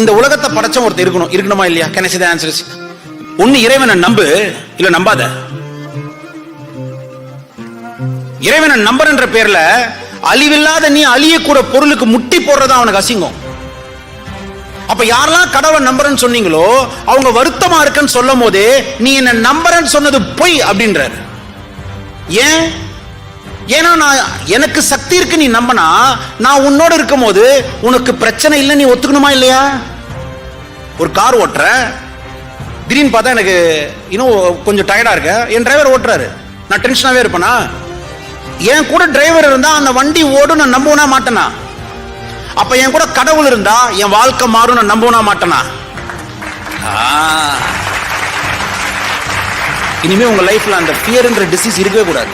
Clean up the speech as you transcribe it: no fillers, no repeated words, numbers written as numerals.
இந்த உலகத்தை படைச்ச ஒருத்தர் இருக்கணுமா இல்லையா? Can I say the answer? ஒன்னு இறைவனை நம்பு, இல்ல நம்பாத. இறைவனை நம்புறன்ற பேர்ல அழிவில்லாத நீ அழியக்கூட பொருளுக்கு முட்டி போடுறதா அவனுக்கு அசிங்கம். அப்ப யாரெல்லாம் கடவுளை நம்புறன்னு சொன்னீங்களோ அவங்க வருத்தமா இருக்குன்னு சொல்லும் போதே நீ என்ன நம்புறன்னு சொன்னது பொய் அப்படின்றாரு. ஏன்? ஏன்னா நான் எனக்கு சக்தி இருக்கு நீ நம்பினா நான் உன்னோட இருக்கும் போது உனக்கு பிரச்சனை இல்லை நீ ஒத்துக்கணுமா இல்லையா? ஒரு கார் ஓட்டுற, திடீர்னு பார்த்தா எனக்கு இன்னும் கொஞ்சம் டயர்டா இருக்க, என் டிரைவர் ஓட்டுறாரு, நான் டென்ஷனாவே இருப்பேனா? என் கூட டிரைவர் இருந்தா அந்த வண்டி ஓடும் நான் நம்புவனா மாட்டேனா? அப்ப என் கூட கடவுள் இருந்தா என் வாழ்க்கை மாறும் நான் நம்புவனா மாட்டேனா? இனிமே உங்க லைஃப்ல அந்த ஃபியர்ன்ற டிசீஸ் இருக்கவே கூடாது.